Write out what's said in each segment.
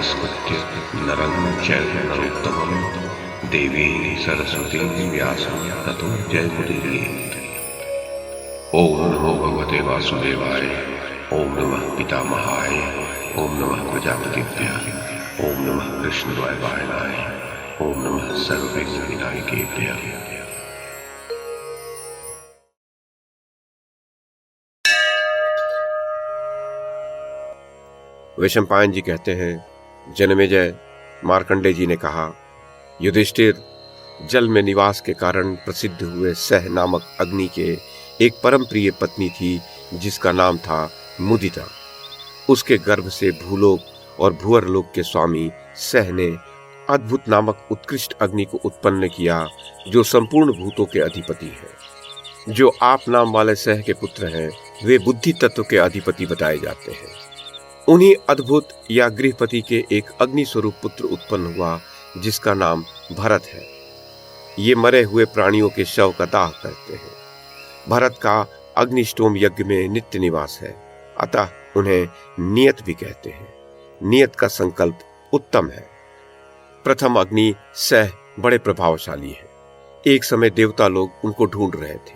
नमस्कृत्य नरं चैव नरोत्तमं देवीं सरस्वतीं व्यासं ततो जयमुदीरयेत्। ओम नमो भगवते वासुदेवाय। ओम नमः पितामहाय। ओम नमः प्रजापतिभ्यः। ओम नमः कृष्णद्वैपायनाय। ओम नमः सर्वविघ्नविनायकेभ्यः। वैशंपायन जी कहते हैं, जन्मेजय मार्कंडेय जी ने कहा, युधिष्ठिर, जल में निवास के कारण प्रसिद्ध हुए सह नामक अग्नि के एक परम प्रिय पत्नी थी जिसका नाम था मुदिता। उसके गर्भ से भूलोक और भूअरलोक के स्वामी सह ने अद्भुत नामक उत्कृष्ट अग्नि को उत्पन्न किया जो संपूर्ण भूतों के अधिपति है। जो आप नाम वाले सह के पुत्र हैं वे बुद्धि तत्व के अधिपति बताए जाते हैं। उन्हीं अद्भुत या गृहपति के एक अग्नि स्वरूप पुत्र उत्पन्न हुआ जिसका नाम भरत है। ये मरे हुए प्राणियों के शव का दाह करते हैं। भरत का अग्निष्टोम यज्ञ में नित्य निवास है, अतः उन्हें नियत भी कहते हैं। नियत का संकल्प उत्तम है। प्रथम अग्नि सह बड़े प्रभावशाली है। एक समय देवता लोग उनको ढूंढ रहे थे।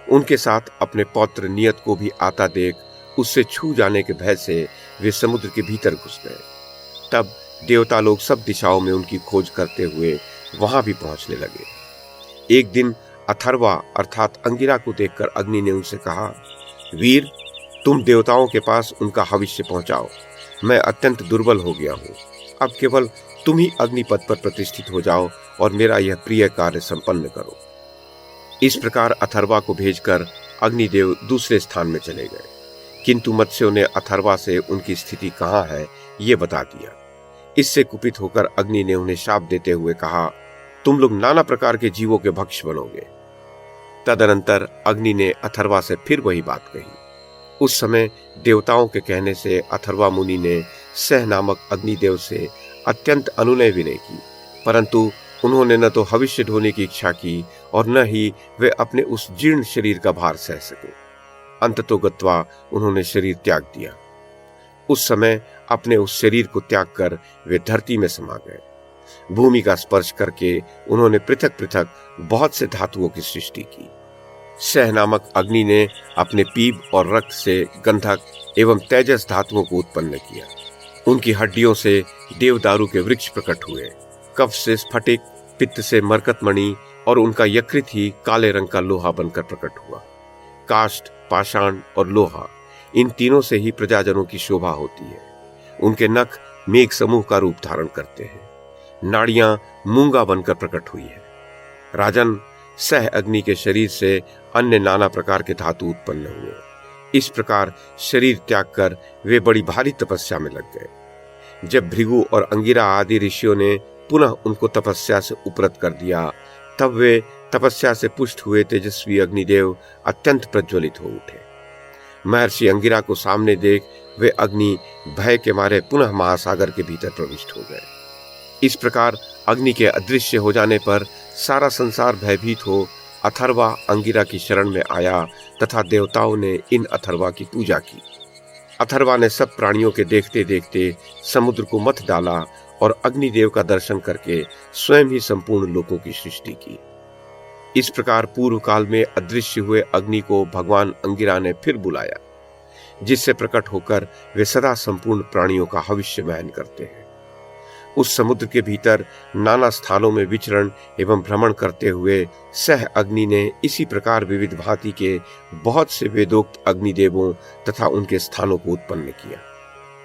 उनके साथ अपने पौत्र नियत को भी आता देख उससे छू जाने के भय से वे समुद्र के भीतर घुस गए। तब देवता लोग सब दिशाओं में उनकी खोज करते हुए वहां भी पहुंचने लगे। एक दिन अथर्वा अर्थात अंगिरा को देखकर अग्नि ने उनसे कहा, वीर, तुम देवताओं के पास उनका हविष्य पहुंचाओ। मैं अत्यंत दुर्बल हो गया हूं। अब केवल तुम ही अग्निपद पर प्रतिष्ठित हो जाओ और मेरा यह प्रिय कार्य संपन्न करो। इस प्रकार अथर्वा को भेजकर अग्निदेव दूसरे स्थान में चले गए, किंतु मत्स्यों ने अथर्वा से उनकी स्थिति कहाँ है ये बता दिया। इससे कुपित होकर अग्नि ने उन्हें शाप देते हुए कहा, तुम लोग नाना प्रकार के जीवों के भक्ष बनोगे। तदनंतर अग्नि ने अथर्वा से फिर वही बात कही। उस समय देवताओं के कहने से अथर्वा मुनि ने सह नामक अग्निदेव से अत्यंत अनुनय विनय की, परंतु उन्होंने न तो हविष्य ढोने की इच्छा की और न ही वे अपने उस जीर्ण शरीर का भार सह सके। अंततोगत्वा उन्होंने शरीर त्याग दिया। उस समय अपने उस शरीर को त्याग कर वे धरती में समा गए। भूमि का स्पर्श करके उन्होंने पृथक पृथक बहुत से धातुओं की सृष्टि की। सह नामक अग्नि ने अपने पीप और रक्त से गंधक एवं तेजस धातुओं को उत्पन्न किया। उनकी हड्डियों से देवदारू के वृक्ष प्रकट हुए। कफ से स्फटिक, पित्त से मरकतमणि और उनका यकृत ही काले रंग का लोहा बनकर प्रकट हुआ। काष्ठ, पाषाण और लोहा, इन तीनों से ही प्रजाजनों की शोभा होती है। उनके नख मेघ समूह का रूप धारण करते हैं। नाड़ियां मूंगा बनकर प्रकट हुई है। राजन, सह अग्नि के शरीर से अन्य नाना प्रकार के धातु उत्पन्न हुए। इस प्रकार शरीर त्याग कर वे बड़ी भारी तपस्या में लग गए। जब भृगु और अंगिरा आदि ऋषियों ने पुनः उनको तपस्या से उपरत कर दिया, तब वे तपस्या से पुष्ट हुए तेजस्वी अग्निदेव अत्यंत प्रज्वलित हो उठे। महर्षि अंगिरा को सामने देख वे अग्नि भय के मारे पुनः महासागर के भीतर प्रविष्ट हो गए। इस प्रकार अग्नि के अदृश्य हो जाने पर सारा संसार भयभीत हो अथर्वा अंगिरा की शरण में आया तथा देवताओं ने इन अथर्वा की पूजा की। अथर्वा ने सब प्राणियों के देखते देखते समुद्र को मथ डाला और अग्निदेव का दर्शन करके स्वयं ही संपूर्ण लोकों की सृष्टि की। इस प्रकार पूर्व काल में अदृश्य हुए अग्नि को भगवान अंगिरा ने फिर बुलाया, जिससे प्रकट होकर वे सदा संपूर्ण प्राणियों का हविष्य वहन करते हैं। उस समुद्र के भीतर नाना स्थानों में विचरण एवं भ्रमण करते हुए सह अग्नि ने इसी प्रकार विविध भांति के बहुत से वेदोक्त अग्निदेवों तथा उनके स्थानों को उत्पन्न किया।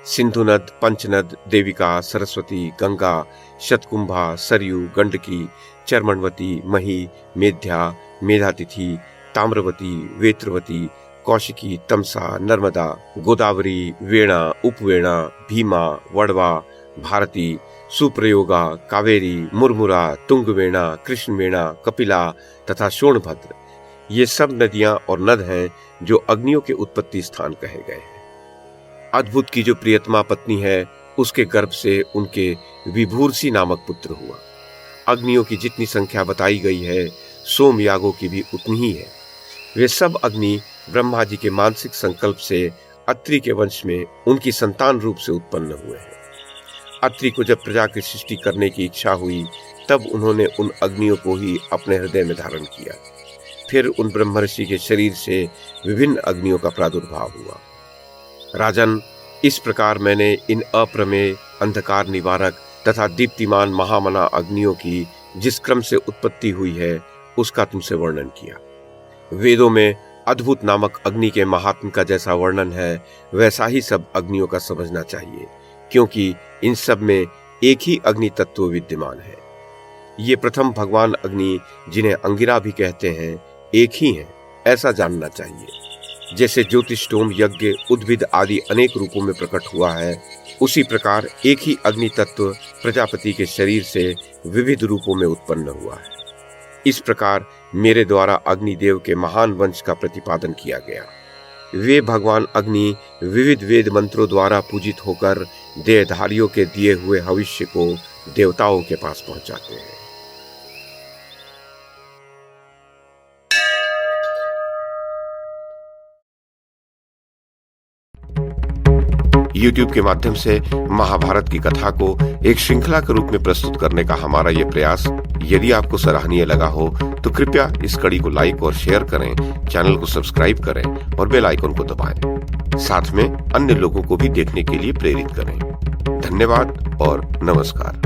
सिंधु नद, पंचनद, देविका, सरस्वती, गंगा, शतकुंभा, सरयू, गंडकी, चर्मणवती, मही, मेध्या, मेधातिथि, ताम्रवती, वेत्रवती, कौशिकी, तमसा, नर्मदा, गोदावरी, वेणा, उपवेणा, भीमा, वड़वा, भारती, सुप्रयोगा, कावेरी, मुरमुरा, तुंगवेणा, कृष्णवेणा, कपिला तथा शोणभद्र, ये सब नदियां और नद हैं जो अग्नियों के उत्पत्ति स्थान कहे गए हैं। अद्भुत की जो प्रियतमा पत्नी है उसके गर्भ से उनके विभूर्षि नामक पुत्र हुआ। अग्नियों की जितनी संख्या बताई गई है सोम यागों की भी उतनी ही है। वे सब अग्नि ब्रह्मा जी के मानसिक संकल्प से अत्रि के वंश में उनकी संतान रूप से उत्पन्न हुए हैं। अत्रि को जब प्रजा की सृष्टि करने की इच्छा हुई तब उन्होंने उन अग्नियों को ही अपने हृदय में धारण किया। फिर उन ब्रह्मर्षि के शरीर से विभिन्न अग्नियों का प्रादुर्भाव हुआ। राजन, इस प्रकार मैंने इन अप्रमेय, अंधकार निवारक तथा दीप्तिमान महामना अग्नियों की जिस क्रम से उत्पत्ति हुई है उसका तुमसे वर्णन किया। वेदों में अद्भुत नामक अग्नि के महात्म का जैसा वर्णन है वैसा ही सब अग्नियों का समझना चाहिए, क्योंकि इन सब में एक ही अग्नि तत्व विद्यमान है। ये प्रथम भगवान अग्नि, जिन्हें अंगिरा भी कहते हैं, एक ही हैं, ऐसा जानना चाहिए। जैसे ज्योतिष्टोम, यज्ञ, उद्भिद आदि अनेक रूपों में प्रकट हुआ है, उसी प्रकार एक ही अग्नि तत्व प्रजापति के शरीर से विविध रूपों में उत्पन्न हुआ है। इस प्रकार मेरे द्वारा अग्निदेव के महान वंश का प्रतिपादन किया गया। वे भगवान अग्नि विविध वेद मंत्रों द्वारा पूजित होकर देहधारियों के दिए हुए भविष्य को देवताओं के पास पहुंचाते हैं। YouTube के माध्यम से महाभारत की कथा को एक श्रृंखला के रूप में प्रस्तुत करने का हमारा ये प्रयास यदि आपको सराहनीय लगा हो तो कृपया इस कड़ी को लाइक और शेयर करें, चैनल को सब्सक्राइब करें और बेल आइकन को दबाएं। साथ में अन्य लोगों को भी देखने के लिए प्रेरित करें। धन्यवाद और नमस्कार।